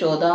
14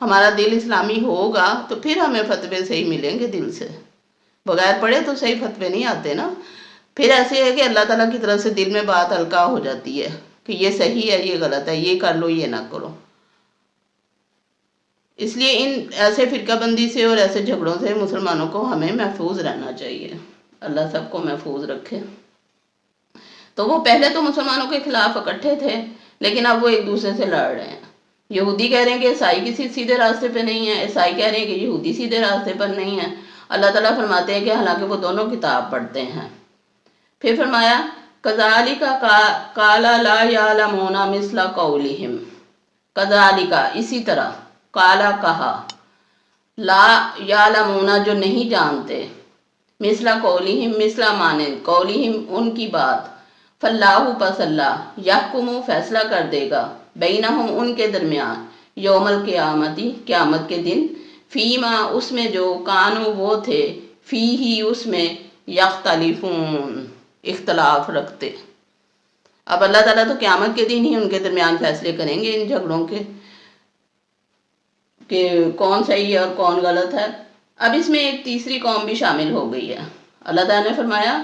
ہمارا دل اسلامی ہوگا تو پھر ہمیں فتوے صحیح ملیں گے دل سے، بغیر پڑھے تو صحیح فتوے نہیں آتے نا۔ پھر ایسے ہے کہ اللہ تعالیٰ کی طرف سے دل میں بات ہلکا ہو جاتی ہے کہ یہ صحیح ہے، یہ غلط ہے، یہ کر لو، یہ نہ کرو۔ اس لیے ان ایسے فرقہ بندی سے اور ایسے جھگڑوں سے مسلمانوں کو ہمیں محفوظ رہنا چاہیے۔ اللہ سب کو محفوظ رکھے۔ تو وہ پہلے تو مسلمانوں کے خلاف اکٹھے تھے، لیکن اب وہ ایک دوسرے سے لڑ رہے ہیں۔ یہودی کہہ رہے ہیں کہ عیسائی کسی سیدھے راستے پہ نہیں ہے، عیسائی کہہ رہے ہیں کہ یہودی سیدھے راستے پر نہیں ہے۔ اللہ تعالیٰ فرماتے ہیں کہ حالانکہ وہ دونوں کتاب پڑھتے ہیں۔ پھر فرمایا کذالک قال لا یعلمون مثل قولہم، کذالک اسی طرح، قالا کہا، لا یعلمون جو نہیں جانتے، مثل قولہم مثل مانند، قولہم ان کی بات، فاللہ پس اللہ، یحکم فیصلہ کر دے گا، بینہم ان کے درمیان، یوم القیامتی قیامت کے دن، فیما اس میں جو کانو وہ تھے، فیہی اس میں، یختلفون اختلاف رکھتے۔ اب اللہ تعالیٰ تو قیامت کے دن ہی ان کے درمیان فیصلے کریں گے ان جھگڑوں کے، کہ کون صحیح ہے اور کون غلط ہے۔ اب اس میں ایک تیسری قوم بھی شامل ہو گئی ہے۔ اللہ تعالیٰ نے فرمایا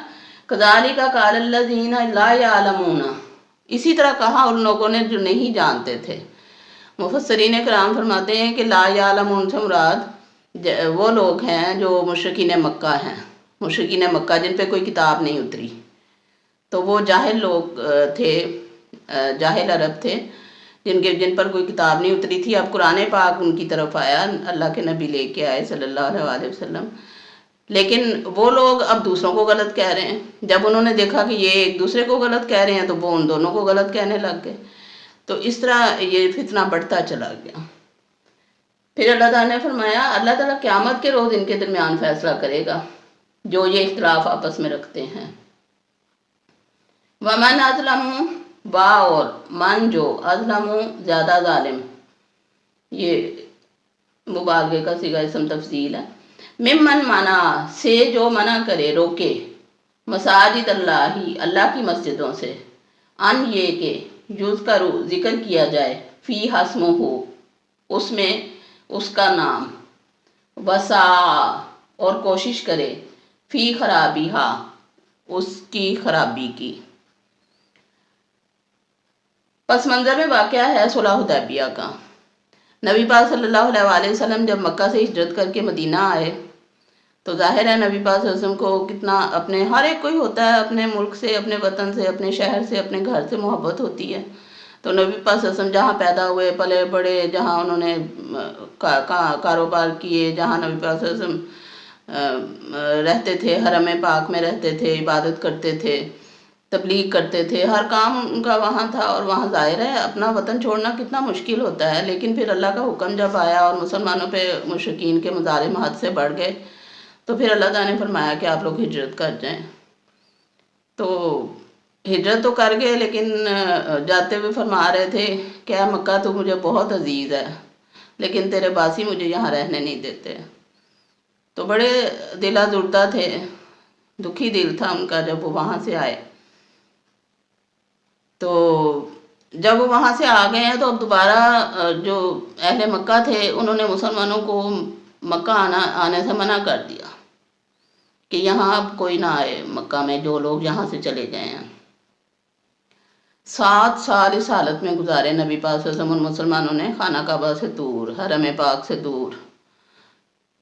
کذالک قال الذین لا یعلمون، اسی طرح کہا ان لوگوں نے جو نہیں جانتے تھے۔ مفسرین کرام فرماتے ہیں کہ لا یعلمون سے مراد وہ لوگ ہیں جو مشرکین مکہ ہیں، مشرکین مکہ جن پہ کوئی کتاب نہیں اتری، تو وہ جاہل لوگ تھے، جاہل عرب تھے جن پر کوئی کتاب نہیں اتری تھی۔ اب قرآن پاک ان کی طرف آیا، اللہ کے نبی لے کے آئے صلی اللہ علیہ وسلم، لیکن وہ لوگ اب دوسروں کو غلط کہہ رہے ہیں۔ جب انہوں نے دیکھا کہ یہ ایک دوسرے کو غلط کہہ رہے ہیں تو وہ ان دونوں کو غلط کہنے لگ گئے، تو اس طرح یہ فتنہ بڑھتا چلا گیا۔ پھر اللہ تعالیٰ نے فرمایا اللہ تعالیٰ قیامت کے روز ان کے درمیان فیصلہ کرے گا جو یہ اختلاف آپس میں رکھتے ہیں۔ وَمَنْ أَظْلَمُ، با اور من جو، اظلم زیادہ ظالم، یہ مبالغے کا صیغہ اسم تفضیل ہے۔ ممن منع سے جو منع کرے، روکے، مساجد اللہ اللہ کی مسجدوں سے، ان یہ کہ یذکر ذکر کیا جائے، فی اسمہ اس میں اس کا نام، وسعی اور کوشش کرے، فی خرابیہا اس کی خرابی کی۔ پس منظر میں واقعہ ہے صلح حدیبیہ کا۔ نبی پاک صلی اللہ علیہ وسلم جب مکہ سے ہجرت کر کے مدینہ آئے تو ظاہر ہے نبی پاک صلی اللہ علیہ وسلم کو کتنا، اپنے ہر ایک کوئی ہوتا ہے اپنے ملک سے، اپنے وطن سے، اپنے شہر سے، اپنے گھر سے محبت ہوتی ہے۔ تو نبی پاک صلی اللہ علیہ وسلم جہاں پیدا ہوئے، پلے بڑے، جہاں انہوں نے کاروبار کیے، جہاں نبی پاک صلی اللہ علیہ وسلم رہتے تھے، حرم پاک میں رہتے تھے، عبادت کرتے تھے، تبلیغ کرتے تھے، ہر کام ان کا وہاں تھا، اور وہاں ظاہر ہے اپنا وطن چھوڑنا کتنا مشکل ہوتا ہے، لیکن پھر اللہ کا حکم جب آیا اور مسلمانوں پہ مشرکین کے مظالم حد سے بڑھ گئے تو پھر اللہ تعالیٰ نے فرمایا کہ آپ لوگ ہجرت کر جائیں۔ تو ہجرت تو کر گئے، لیکن جاتے ہوئے فرما رہے تھے کہ اے مکہ تو مجھے بہت عزیز ہے، لیکن تیرے باسی مجھے یہاں رہنے نہیں دیتے۔ تو بڑے دل آزردہ تھے، دکھی دل تھا ان کا جب وہ وہاں سے آئے۔ تو جب وہ وہاں سے آ گئے ہیں تو اب دوبارہ جو اہل مکہ تھے انہوں نے مسلمانوں کو مکہ آنے سے منع کر دیا کہ یہاں اب کوئی نہ آئے مکہ میں، جو لوگ یہاں سے چلے گئے ہیں۔ 7 سال اس حالت میں گزارے نبی پاک صلی اللہ علیہ وسلم مسلمانوں نے، خانہ کعبہ سے دور، حرم پاک سے دور۔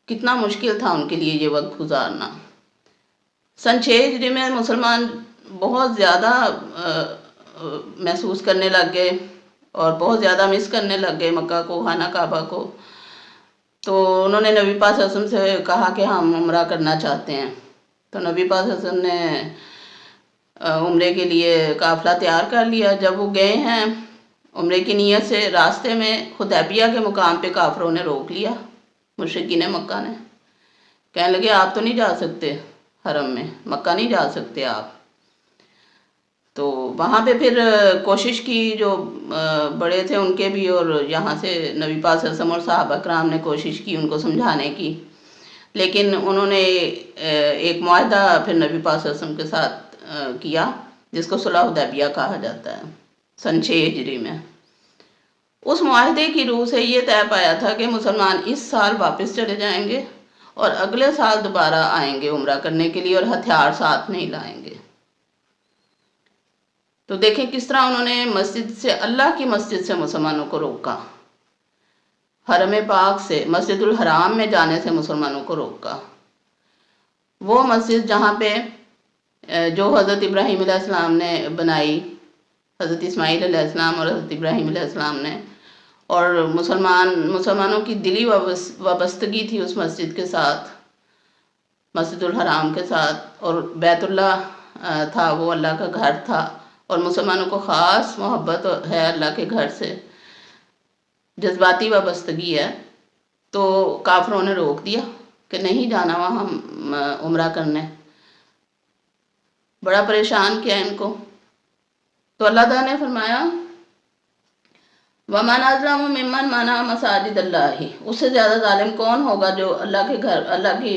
کتنا مشکل تھا ان کے لیے یہ وقت گزارنا۔ سن 6 ہجری میں مسلمان بہت زیادہ محسوس کرنے لگ گئے اور بہت زیادہ مس کرنے لگ گئے مکہ کو، خانہ کعبہ کو۔ تو انہوں نے نبی پاک صلی اللہ علیہ وسلم سے کہا کہ ہم عمرہ کرنا چاہتے ہیں۔ تو نبی پاک صلی اللہ علیہ وسلم نے عمرے کے لیے قافلہ تیار کر لیا۔ جب وہ گئے ہیں عمرے کی نیت سے، راستے میں حدیبیہ کے مقام پہ کافروں نے روک لیا، مشرکین مکہ نے، کہنے لگے آپ تو نہیں جا سکتے حرم میں، مکہ نہیں جا سکتے آپ۔ تو وہاں پہ پھر کوشش کی، جو بڑے تھے ان کے بھی، اور یہاں سے نبی پاک صلی اللہ علیہ وسلم اور صحابہ کرام نے کوشش کی ان کو سمجھانے کی، لیکن انہوں نے ایک معاہدہ پھر نبی پاک صلی اللہ علیہ وسلم کے ساتھ کیا، جس کو صلح حدیبیہ کہا جاتا ہے، سن 6 ہجری میں۔ اس معاہدے کی روح سے یہ طے پایا تھا کہ مسلمان اس سال واپس چلے جائیں گے اور اگلے سال دوبارہ آئیں گے عمرہ کرنے کے لیے، اور ہتھیار ساتھ نہیں لائیں گے۔ تو دیکھیں کس طرح انہوں نے مسجد سے، اللہ کی مسجد سے مسلمانوں کو روکا، حرم پاک سے، مسجد الحرام میں جانے سے مسلمانوں کو روکا۔ وہ مسجد جہاں پہ جو حضرت ابراہیم علیہ السلام نے بنائی، حضرت اسماعیل علیہ السلام اور حضرت ابراہیم علیہ السلام نے، اور مسلمانوں کی دلی وابستگی تھی اس مسجد کے ساتھ، مسجد الحرام کے ساتھ، اور بیت اللہ تھا، وہ اللہ کا گھر تھا، اور مسلمانوں کو خاص محبت ہے اللہ کے گھر سے، جذباتی وابستگی ہے۔ تو کافروں نے روک دیا کہ نہیں جانا وہاں عمرہ کرنے، بڑا پریشان کیا ان کو۔ تو اللہ تعالیٰ نے فرمایا وَمَنْ أَظْلَمُ مِمَّنْ مَنَعَ مَسَاجِدَ اللَّهِ، اس سے زیادہ ظالم کون ہوگا جو اللہ کے گھر، اللہ کی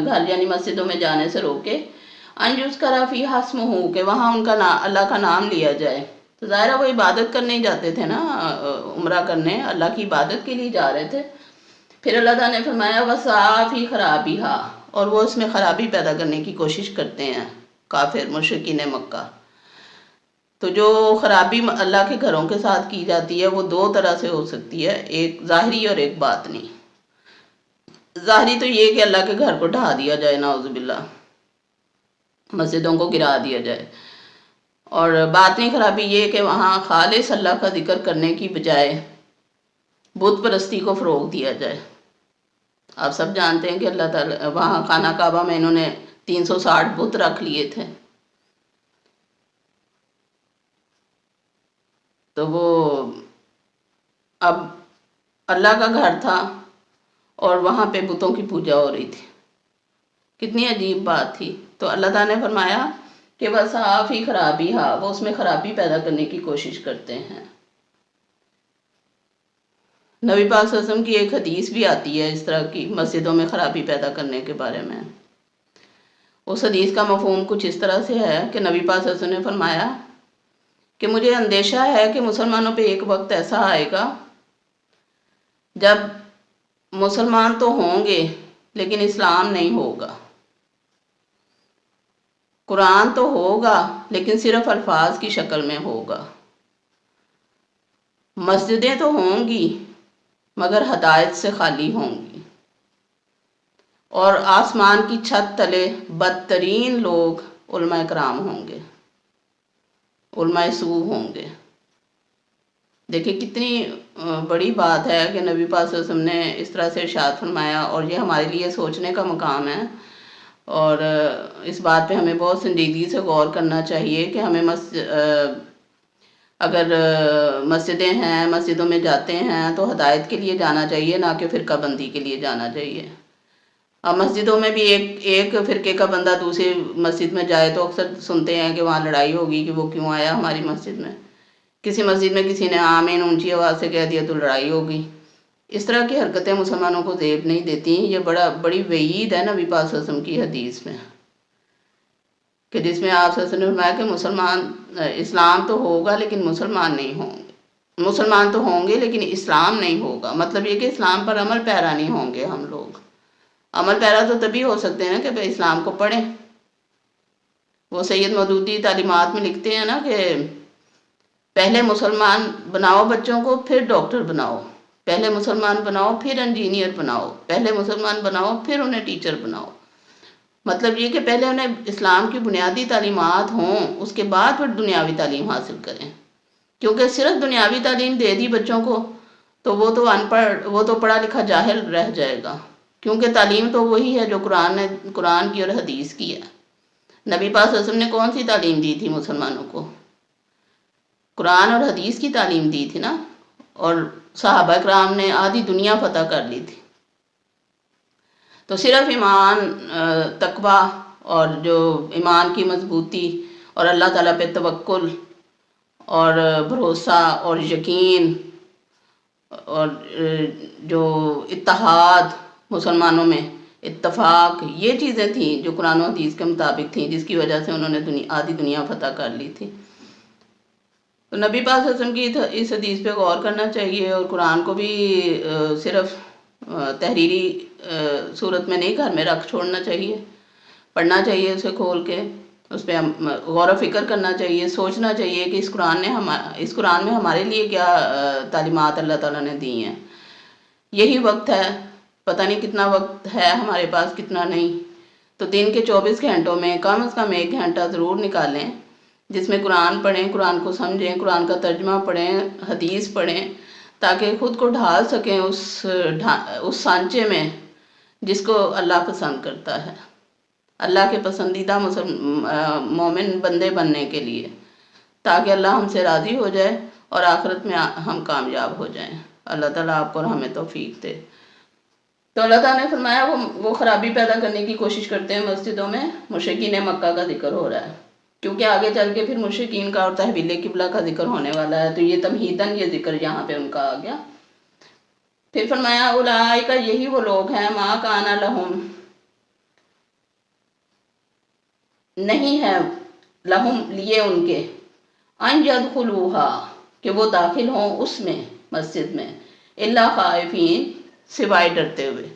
گھر یعنی مسجدوں میں جانے سے روکے، أَنْ يُذْكَرَ فِيهَا اسْمُهُ، کہ وہاں ان کا اللہ کا نام لیا جائے۔ تو ظاہرہ وہ عبادت کرنے ہی جاتے تھے نا، عمرہ کرنے اللہ کی عبادت کے لیے جا رہے تھے۔ پھر اللہ تعالیٰ نے فرمایا وَسَعَىٰ فِي خَرَابِهَا، اور وہ اس میں خرابی پیدا کرنے کی کوشش کرتے ہیں کافر مشرکین مکہ۔ تو جو خرابی اللہ کے گھروں کے ساتھ کی جاتی ہے وہ دو طرح سے ہو سکتی ہے، ایک ظاہری اور ایک باطنی۔ ظاہری تو یہ کہ اللہ کے گھر کو ڈھا دیا جائے، نعوذ باللہ، مسجدوں کو گرا دیا جائے، اور باطنی خرابی یہ کہ وہاں خالص اللہ کا ذکر کرنے کی بجائے بت پرستی کو فروغ دیا جائے۔ آپ سب جانتے ہیں کہ اللہ تعالیٰ وہاں خانہ کعبہ میں انہوں نے 360 بت رکھ لیے تھے۔ تو وہ اب اللہ کا گھر تھا اور وہاں پہ بتوں کی پوجا ہو رہی تھی، کتنی عجیب بات تھی۔ تو اللہ تعالیٰ نے فرمایا کہ وَسَعَىٰ فِي خَرَابِهَا، وہ اس میں خرابی پیدا کرنے کی کوشش کرتے ہیں۔ نبی پاک صلی اللہ علیہ وسلم کی ایک حدیث بھی آتی ہے اس طرح کی مسجدوں میں خرابی پیدا کرنے کے بارے میں۔ اس حدیث کا مفہوم کچھ اس طرح سے ہے کہ نبی پاک صلی اللہ علیہ وسلم نے فرمایا کہ مجھے اندیشہ ہے کہ مسلمانوں پہ ایک وقت ایسا آئے گا جب مسلمان تو ہوں گے لیکن اسلام نہیں ہوگا، قرآن تو ہوگا لیکن صرف الفاظ کی شکل میں ہوگا، مسجدیں تو ہوں گی مگر ہدایت سے خالی ہوں گی، اور آسمان کی چھت تلے بدترین لوگ علماء کرام ہوں گے، علماء سوء ہوں گے۔ دیکھیں کتنی بڑی بات ہے کہ نبی پاک صلی اللہ علیہ وسلم نے اس طرح سے ارشاد فرمایا، اور یہ ہمارے لیے سوچنے کا مقام ہے، اور اس بات پہ ہمیں بہت سنجیدگی سے غور کرنا چاہیے کہ ہمیں اگر مسجدیں ہیں، مسجدوں میں جاتے ہیں تو ہدایت کے لیے جانا چاہیے، نہ کہ فرقہ بندی کے لیے جانا چاہیے۔ اب مسجدوں میں بھی ایک فرقے کا بندہ دوسری مسجد میں جائے تو اکثر سنتے ہیں کہ وہاں لڑائی ہوگی کہ وہ کیوں آیا ہماری مسجد میں، کسی مسجد میں کسی نے آمین اونچی آواز سے کہہ دیا تو لڑائی ہوگی۔ اس طرح کی حرکتیں مسلمانوں کو زیب نہیں دیتی۔ یہ بڑی وعید ہے نبی پاک صلی اللہ علیہ وسلم کی حدیث میں، کہ جس میں آپ صلی اللہ علیہ وسلم نے فرمایا کہ اسلام تو ہوگا لیکن مسلمان نہیں ہوں گے، مسلمان تو ہوں گے لیکن اسلام نہیں ہوگا۔ مطلب یہ کہ اسلام پر عمل پیرا نہیں ہوں گے ہم لوگ۔ عمل پیرا تو تبھی ہو سکتے ہیں کہ اسلام کو پڑھیں۔ وہ سید مودودی تعلیمات میں لکھتے ہیں نا کہ پہلے مسلمان بناؤ بچوں کو، پھر ڈاکٹر بناؤ، پہلے مسلمان بناؤ پھر انجینئر بناؤ، پہلے مسلمان بناؤ پھر انہیں ٹیچر بناؤ۔ مطلب یہ کہ پہلے انہیں اسلام کی بنیادی تعلیمات ہوں، اس کے بعد پھر دنیاوی تعلیم حاصل کریں، کیونکہ صرف دنیاوی تعلیم دے دی بچوں کو تو وہ تو ان پڑھ، وہ تو پڑھا لکھا جاہل رہ جائے گا، کیونکہ تعلیم تو وہی ہے جو قرآن کی اور حدیث کی ہے۔ نبی پاک صلی اللہ علیہ وسلم نے کون سی تعلیم دی تھی مسلمانوں کو؟ قرآن اور حدیث کی تعلیم دی تھی نا، اور صحابہ کرام نے آدھی دنیا فتح کر لی تھی۔ تو صرف ایمان، تقوی اور جو ایمان کی مضبوطی اور اللہ تعالیٰ پہ توکل اور بھروسہ اور یقین اور جو اتحاد، مسلمانوں میں اتفاق، یہ چیزیں تھیں جو قرآن و حدیث کے مطابق تھیں، جس کی وجہ سے انہوں نے آدھی دنیا فتح کر لی تھی۔ تو نبی پاک صلی اللہ علیہ وسلم کی اس حدیث پہ غور کرنا چاہیے، اور قرآن کو بھی صرف تحریری صورت میں نہیں گھر میں رکھ چھوڑنا چاہیے، پڑھنا چاہیے اسے کھول کے، اس پہ غور و فکر کرنا چاہیے، سوچنا چاہیے کہ اس قرآن میں ہمارے لیے کیا تعلیمات اللہ تعالیٰ نے دی ہیں۔ یہی وقت ہے، پتہ نہیں کتنا وقت ہے ہمارے پاس، کتنا نہیں، تو دن کے 24 گھنٹوں میں کم از کم 1 گھنٹہ ضرور نکالیں جس میں قرآن پڑھیں، قرآن کو سمجھیں، قرآن کا ترجمہ پڑھیں، حدیث پڑھیں، تاکہ خود کو ڈھال سکیں اس سانچے میں جس کو اللہ پسند کرتا ہے، اللہ کے پسندیدہ مومن بندے بننے کے لیے، تاکہ اللہ ہم سے راضی ہو جائے اور آخرت میں ہم کامیاب ہو جائیں۔ اللہ تعالیٰ آپ کو اور ہمیں توفیق دے۔ تو اللہ تعالیٰ نے فرمایا وہ خرابی پیدا کرنے کی کوشش کرتے ہیں مسجدوں میں، مشرکین مکہ کا ذکر ہو رہا ہے، کیونکہ آگے چل کے پھر مشرکین کا اور تحویل قبلہ کا ذکر ہونے والا ہے، تو یہ تمہیداً یہ ذکر یہاں پہ ان کا آ گیا۔ پھر فرمایا اولئک، یہی وہ لوگ ہیں، ما کان لہم، نہیں ہے، لہم لیے ان کے، ان یدخلوہا، کہ وہ داخل ہوں اس میں، مسجد میں، الا خائفین، سوائے ڈرتے ہوئے۔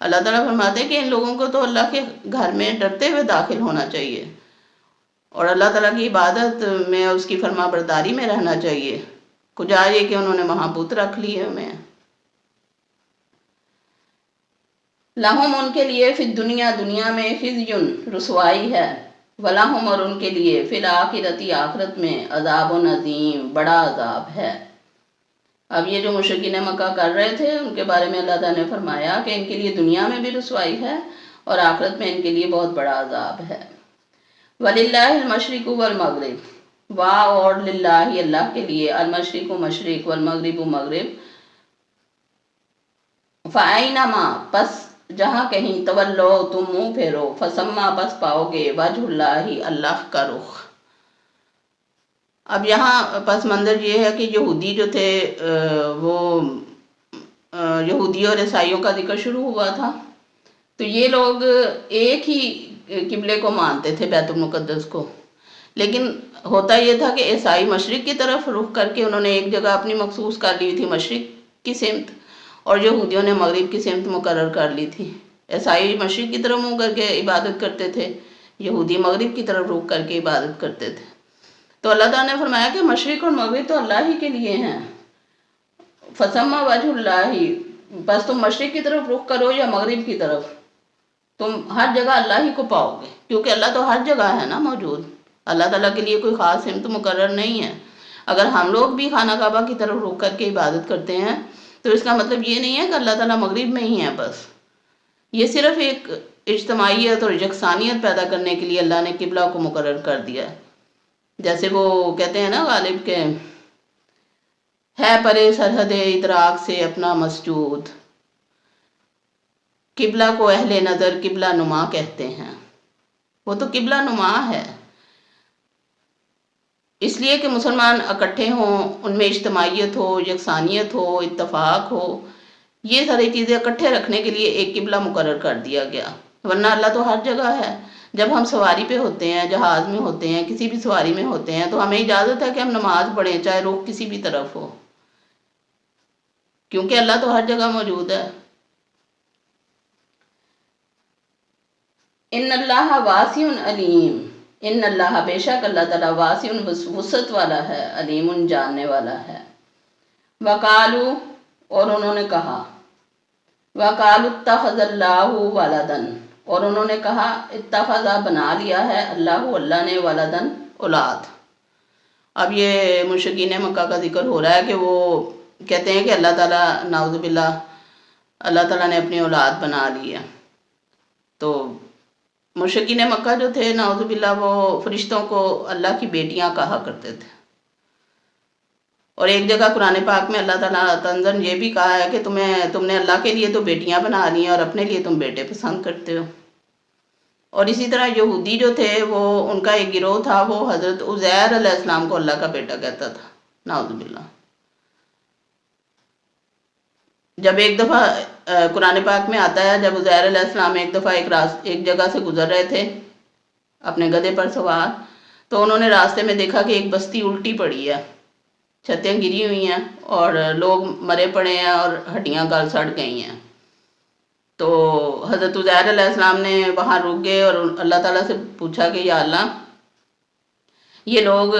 اللہ تعالیٰ فرماتے ہیں کہ ان لوگوں کو تو اللہ کے گھر میں ڈرتے ہوئے داخل ہونا چاہیے، اور اللہ تعالیٰ کی عبادت میں، اس کی فرما برداری میں رہنا چاہیے، کجا یہ کہ انہوں نے وہاں بت رکھ لیے ہمیں۔ لہم، ان کے لیے، فی الدنیا، دنیا میں، خزی، رسوائی ہے، ولہم، اور ان کے لیے، فی الآخرۃ، آخرت میں، عذاب عظیم، بڑا عذاب ہے۔ اب یہ جو مشرکین مکہ کر رہے تھے ان کے بارے میں اللہ تعالیٰ نے فرمایا کہ ان کے لیے دنیا میں بھی رسوائی ہے اور آخرت میں ان کے لیے بہت بڑا عذاب ہے۔ وَلِلَّهِ الْمَشْرِقُ وَالْمَغْرِبُ، اور للہ، اللہ کے لیے، المشرق مشرق، والمغرب مغرب، فَأَيْنَمَا، پس جہاں کہیں، تولو، تم منہ پھیرو، فَثَمَّ، پس پاؤ گے، وجہ اللہ، اللہ کا رخ۔ اب یہاں پس منظر یہ ہے کہ یہودی جو تھے وہ یہودی اور عیسائیوں کا ذکر شروع ہوا تھا، تو یہ لوگ ایک ہی قبلے کو مانتے تھے، بیت المقدس کو، لیکن ہوتا یہ تھا کہ عیسائی مشرق کی طرف رخ کر کے انہوں نے ایک جگہ اپنی مخصوص کر لی تھی، مشرق کی سمت، اور یہودیوں نے مغرب کی سمت مقرر کر لی تھی۔ عیسائی مشرق کی طرف منہ کر کے عبادت کرتے تھے، یہودی مغرب کی طرف رخ کر کے عبادت کرتے تھے۔ تو اللہ تعالیٰ نے فرمایا کہ مشرق اور مغرب تو اللہ ہی کے لیے ہیں، فَثَمَّ وَجْهُ اللَّهِ، بس تم مشرق کی طرف رخ کرو یا مغرب کی طرف، تم ہر جگہ اللہ ہی کو پاؤ گے، کیونکہ اللہ تو ہر جگہ ہے نا موجود، اللہ تعالیٰ کے لیے کوئی خاص سمت مقرر نہیں ہے۔ اگر ہم لوگ بھی خانہ کعبہ کی طرف رخ کر کے عبادت کرتے ہیں تو اس کا مطلب یہ نہیں ہے کہ اللہ تعالیٰ مغرب میں ہی ہے، بس یہ صرف ایک اجتماعیت اور یکسانیت پیدا کرنے کے لیے اللہ نے قبلہ کو مقرر کر دیا ہے۔ جیسے وہ کہتے ہیں نا غالب کے، ہے پرے سرحد ادراک سے اپنا مسجود، قبلہ کو اہل نظر قبلہ نما کہتے ہیں، وہ تو قبلہ نما ہے، اس لیے کہ مسلمان اکٹھے ہوں، ان میں اجتماعیت ہو، یکسانیت ہو، اتفاق ہو، یہ ساری چیزیں اکٹھے رکھنے کے لیے ایک قبلہ مقرر کر دیا گیا، ورنہ اللہ تو ہر جگہ ہے۔ جب ہم سواری پہ ہوتے ہیں، جہاز میں ہوتے ہیں، کسی بھی سواری میں ہوتے ہیں، تو ہمیں اجازت ہے کہ ہم نماز پڑھیں چاہے رخ کسی بھی طرف ہو، کیونکہ اللہ تو ہر جگہ موجود ہے۔ ان اللہ واسع علیم، ان اللہ، بے شک اللہ تعالیٰ، واسع، وسعت والا ہے، علیم، جاننے والا ہے۔ وقالو، اور انہوں نے کہا، وقالو اتخذ اللہ ولدا، اور انہوں نے کہا، اتخذ، بنا لیا ہے، اللہ نے، ولدن، اولاد۔ اب یہ مشرکین مکہ کا ذکر ہو رہا ہے کہ وہ کہتے ہیں کہ اللہ تعالیٰ، نعوذ باللہ، اللہ تعالیٰ نے اپنی اولاد بنا لی ہے۔ تو مشرکین مکہ جو تھے، نعوذ باللہ، وہ فرشتوں کو اللہ کی بیٹیاں کہا کرتے تھے، اور ایک جگہ قرآن پاک میں اللہ تعالیٰ تنزن یہ بھی کہا ہے کہ تم نے اللہ کے لیے تو بیٹیاں بنا لی ہیں اور اپنے لیے تم بیٹے پسند کرتے ہو۔ اور اسی طرح یہودی جو تھے، وہ ان کا ایک گروہ تھا، وہ حضرت عزیر علیہ السلام کو اللہ کا بیٹا کہتا تھا، نعوذ باللہ۔ جب ایک دفعہ قرآن پاک میں آتا ہے، جب عزیر علیہ السلام ایک دفعہ ایک جگہ سے گزر رہے تھے اپنے گدھے پر سوار، تو انہوں نے راستے میں دیکھا کہ ایک بستی الٹی پڑی ہے، چھتیں گری ہوئی ہیں اور لوگ مرے پڑے ہیں اور ہڈیاں گل سڑ گئی ہیں۔ تو حضرت عزیر علیہ السلام نے وہاں رک گئے اور اللہ تعالیٰ سے پوچھا کہ یا اللہ، یہ لوگ،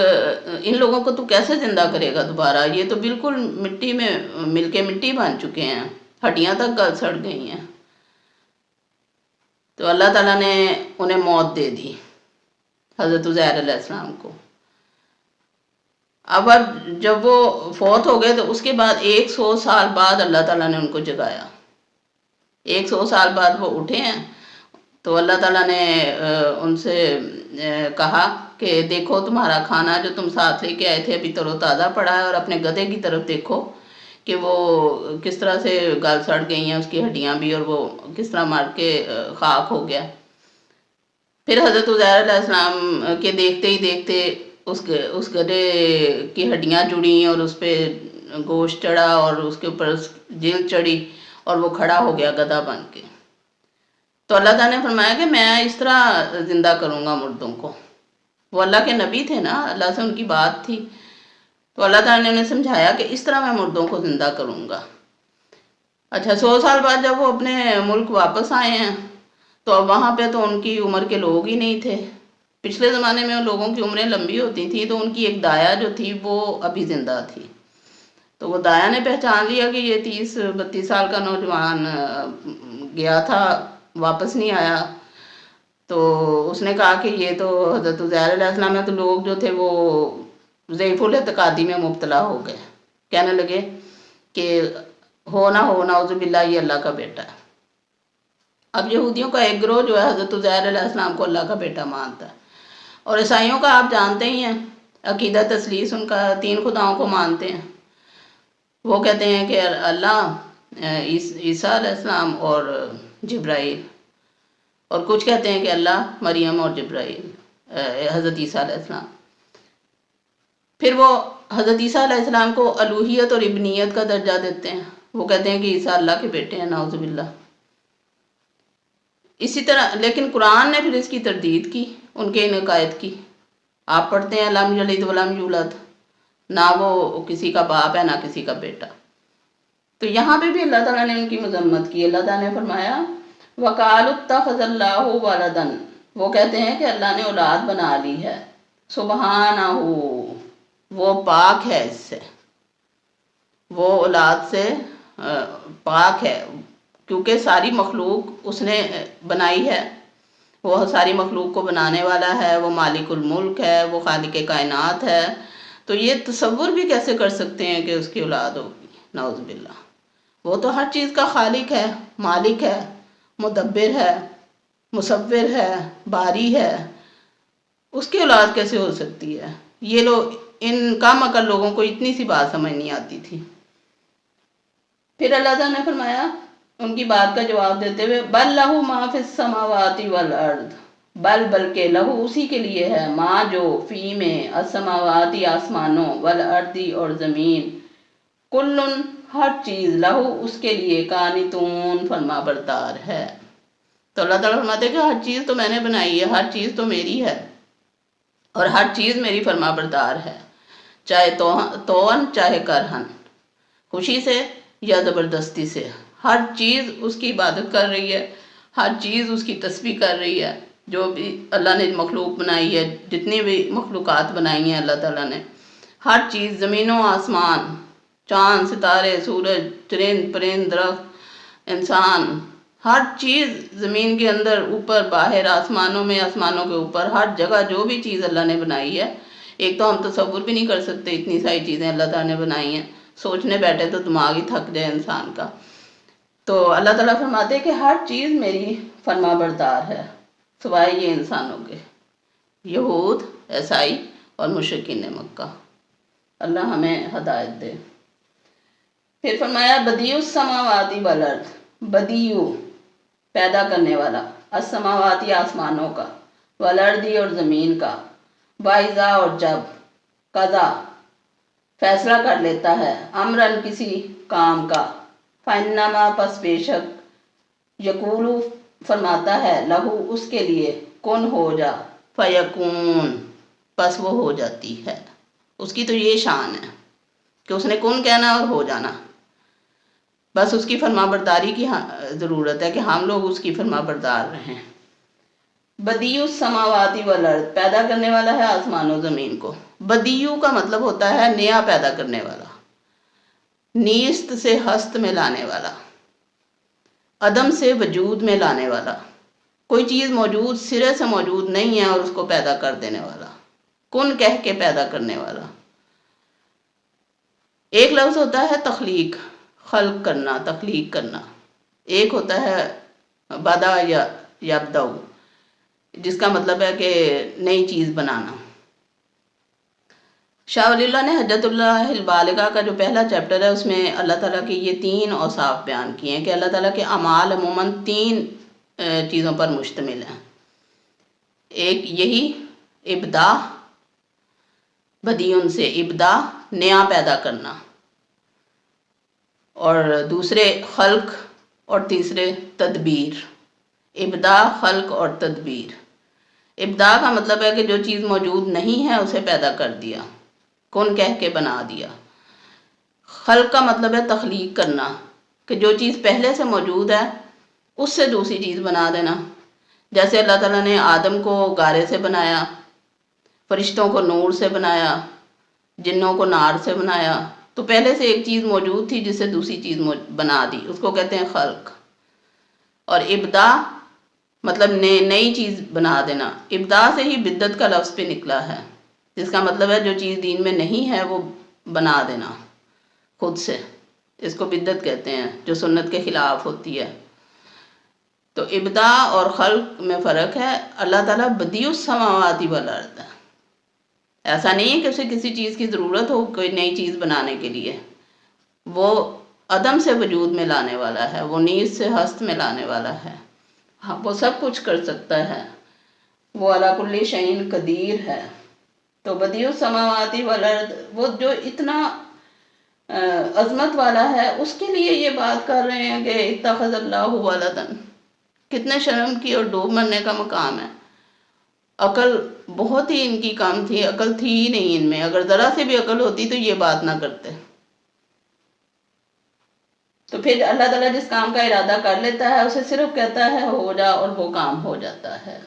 ان لوگوں کو تو کیسے زندہ کرے گا دوبارہ؟ یہ تو بالکل مٹی میں مل کے مٹی بن چکے ہیں، ہڈیاں تک گل سڑ گئی ہیں۔ تو اللہ تعالیٰ نے انہیں موت دے دی، حضرت عزیر علیہ السلام کو۔ اب جب وہ فوت ہو گئے تو اس کے بعد 100 سال بعد اللہ تعالیٰ نے ان کو جگایا۔ 100 سال بعد وہ اٹھے ہیں تو اللہ تعالیٰ نے ان سے کہا کہ دیکھو تمہارا کھانا جو تم ساتھ لے کے آئے تھے ابھی تر و تازہ پڑا ہے، اور اپنے گدھے کی طرف دیکھو کہ وہ کس طرح سے گل سڑ گئی ہیں، اس کی ہڈیاں بھی، اور وہ کس طرح مر کے خاک ہو گیا۔ پھر حضرت عزیر علیہ السلام کے دیکھتے ہی دیکھتے اس گدھے کی ہڈیاں جڑیں اور اس پہ گوشت چڑھا اور اس کے اوپر جلد چڑھی اور وہ کھڑا ہو گیا گدھا بن کے۔ تو اللہ تعالیٰ نے فرمایا کہ میں اس طرح زندہ کروں گا مردوں کو۔ وہ اللہ کے نبی تھے نا، اللہ سے ان کی بات تھی، تو اللہ تعالیٰ نے انہیں سمجھایا کہ اس طرح میں مردوں کو زندہ کروں گا۔ اچھا، 100 سال بعد جب وہ اپنے ملک واپس آئے ہیں تو اب وہاں پہ تو ان کی عمر کے لوگ ہی نہیں تھے۔ پچھلے زمانے میں لوگوں کی عمریں لمبی ہوتی تھیں تو ان کی ایک دایا جو تھی وہ ابھی زندہ تھی، تو وہ دایا نے پہچان لیا کہ یہ 30-32 سال کا نوجوان گیا تھا، واپس نہیں آیا۔ تو اس نے کہا کہ یہ تو حضرت عزیر علیہ السلام ہے، تو لوگ جو تھے وہ ضعیف الاعتقادی میں مبتلا ہو گئے، کہنے لگے کہ ہو نہ ہو نعوذ باللہ یہ اللہ کا بیٹا ہے۔ اب یہودیوں کا ایک گروہ جو ہے حضرت عزیر علیہ السلام کو اللہ کا بیٹا مانتا ہے، اور عیسائیوں کا آپ جانتے ہی ہیں عقیدہ تثلیث، ان کا 3 خداؤں کو مانتے ہیں۔ وہ کہتے ہیں کہ اللہ، عیسیٰ علیہ السلام اور جبرائیل، اور کچھ کہتے ہیں کہ اللہ، مریم اور جبرائیل، حضرت عیسیٰ علیہ السلام۔ پھر وہ حضرت عیسیٰ علیہ السلام کو الوہیت اور ابنیت کا درجہ دیتے ہیں، وہ کہتے ہیں کہ عیسیٰ اللہ کے بیٹے ہیں، نعوذ باللہ۔ اسی طرح لیکن قرآن نے پھر اس کی تردید کی، ان کے ان عقائد کی۔ آپ پڑھتے ہیں لم یلد ولم یولد، نہ وہ کسی کا باپ ہے نہ کسی کا بیٹا۔ تو یہاں پہ بھی اللہ تعالیٰ نے ان کی مذمت کی۔ اللہ تعالیٰ نے فرمایا وَقَالُوا اتَّخَذَ اللَّهُ وَلَدًا، وہ کہتے ہیں کہ اللہ نے اولاد بنا لی ہے، سبحانہ، وہ پاک ہے اس سے، وہ اولاد سے پاک ہے، کیونکہ ساری مخلوق اس نے بنائی ہے، وہ ساری مخلوق کو بنانے والا ہے، وہ مالک الملک ہے، وہ خالق کائنات ہے۔ تو یہ تصور بھی کیسے کر سکتے ہیں کہ اس کی اولاد ہوگی؟ نعوذ باللہ۔ وہ تو ہر چیز کا خالق ہے، مالک ہے، مدبر ہے، مصور ہے، باری ہے، اس کی اولاد کیسے ہو سکتی ہے؟ یہ لوگ، ان کم عقل لوگوں کو اتنی سی بات سمجھ نہیں آتی تھی۔ پھر اللہ تعالیٰ نے فرمایا ان کی بات کا جواب دیتے ہوئے بل لہو ما فی السماوات والارض، بلکہ لہو اسی کے لیے ہے، ما جو فی میں، السماواتی آسمانوں، والارضی اور زمین، کلن ہر چیز، لہو اس کے لیے، قانتون فرما بردار ہے۔ تو اللہ تعالیٰ فرماتے ہیں کہ ہر چیز تو میں نے بنائی ہے، ہر چیز تو میری ہے، اور ہر چیز میری فرما بردار ہے، چاہے توہن چاہے کرہن، خوشی سے یا زبردستی سے، ہر چیز اس کی عبادت کر رہی ہے، ہر چیز اس کی تسبیح کر رہی ہے۔ جو بھی اللہ نے مخلوق بنائی ہے، جتنی بھی مخلوقات بنائی ہیں اللہ تعالیٰ نے، ہر چیز، زمین و آسمان، چاند ستارے، سورج، چرند پرند، درخت، انسان، ہر چیز زمین کے اندر، اوپر، باہر، آسمانوں میں، آسمانوں کے اوپر، ہر جگہ جو بھی چیز اللہ نے بنائی ہے، ایک تو ہم تصور بھی نہیں کر سکتے اتنی ساری چیزیں اللہ تعالیٰ نے بنائی ہیں، سوچنے بیٹھے تو دماغ ہی تھک جائے انسان کا۔ تو اللہ تعالیٰ فرماتے ہیں کہ ہر چیز میری فرما بردار ہے، سوائے یہ انسانوں کے، یہود، عیسائی اور مشرکین مکہ۔ اللہ ہمیں ہدایت دے۔ پھر فرمایا بدیع السماواتی والارض، بدیع پیدا کرنے والا، السماواتی آسمانوں کا، والارضی اور زمین کا، واذا اور جب، قضا فیصلہ کر لیتا ہے، امرن کسی کام کا، فانما پس بے شک، یقولو فرماتا ہے، لہو اس کے لیے، کن ہو جا، فیکون پس وہ ہو جاتی ہے۔ اس کی تو یہ شان ہے کہ اس نے کن کہنا اور ہو جانا، بس اس کی فرما برداری کی ضرورت ہے کہ ہم لوگ اس کی فرما بردار رہیں۔ بدیع السماوات والارض، پیدا کرنے والا ہے آسمان و زمین کو۔ بدیع کا مطلب ہوتا ہے نیا پیدا کرنے والا، نیست سے ہست میں لانے والا، عدم سے وجود میں لانے والا، کوئی چیز موجود سرے سے موجود نہیں ہے اور اس کو پیدا کر دینے والا، کن کہہ کے پیدا کرنے والا۔ ایک لفظ ہوتا ہے تخلیق، خلق کرنا، تخلیق کرنا، ایک ہوتا ہے بدا یا یبدأ، جس کا مطلب ہے کہ نئی چیز بنانا۔ شاہ ولی اللہ نے حجت اللہ البالغہ کا جو پہلا چیپٹر ہے اس میں اللہ تعالیٰ کے یہ 3 اوصاف بیان کیے ہیں کہ اللہ تعالیٰ کے اعمال عموماً 3 چیزوں پر مشتمل ہیں۔ ایک یہی ابداع، بدیع سے ابداع، نیا پیدا کرنا، اور دوسرے خلق، اور تیسرے تدبیر۔ ابداع، خلق اور تدبیر۔ ابداع کا مطلب ہے کہ جو چیز موجود نہیں ہے اسے پیدا کر دیا، کن کہہ کے بنا دیا۔ خلق کا مطلب ہے تخلیق کرنا، کہ جو چیز پہلے سے موجود ہے اس سے دوسری چیز بنا دینا۔ جیسے اللہ تعالیٰ نے آدم کو گارے سے بنایا، فرشتوں کو نور سے بنایا، جنوں کو نار سے بنایا، تو پہلے سے ایک چیز موجود تھی جس سے دوسری چیز بنا دی، اس کو کہتے ہیں خلق۔ اور ابداع مطلب نئی چیز بنا دینا۔ ابداع سے ہی بدعت کا لفظ بھی نکلا ہے، جس کا مطلب ہے جو چیز دین میں نہیں ہے وہ بنا دینا خود سے، اس کو بدعت کہتے ہیں جو سنت کے خلاف ہوتی ہے۔ تو ابداع اور خلق میں فرق ہے۔ اللہ تعالیٰ بدیع السماوات والارض ہے، ایسا نہیں ہے کہ اسے کسی چیز کی ضرورت ہو کوئی نئی چیز بنانے کے لیے، وہ عدم سے وجود میں لانے والا ہے، وہ نیست سے ہست میں لانے والا ہے، ہاں وہ سب کچھ کر سکتا ہے، وہ علی کل شیء قدیر ہے۔ تو بدیع السماوات والارض، وہ جو اتنا عظمت والا ہے، اس کے لیے یہ بات کر رہے ہیں کہ اتخذ اللہ ولدا، کتنے شرم کی اور ڈوب مرنے کا مقام ہے۔ عقل بہت ہی ان کی کم تھی، عقل تھی ہی نہیں ان میں، اگر ذرا سے بھی عقل ہوتی تو یہ بات نہ کرتے۔ تو پھر اللہ تعالیٰ جس کام کا ارادہ کر لیتا ہے اسے صرف کہتا ہے ہو جا، اور وہ کام ہو جاتا ہے۔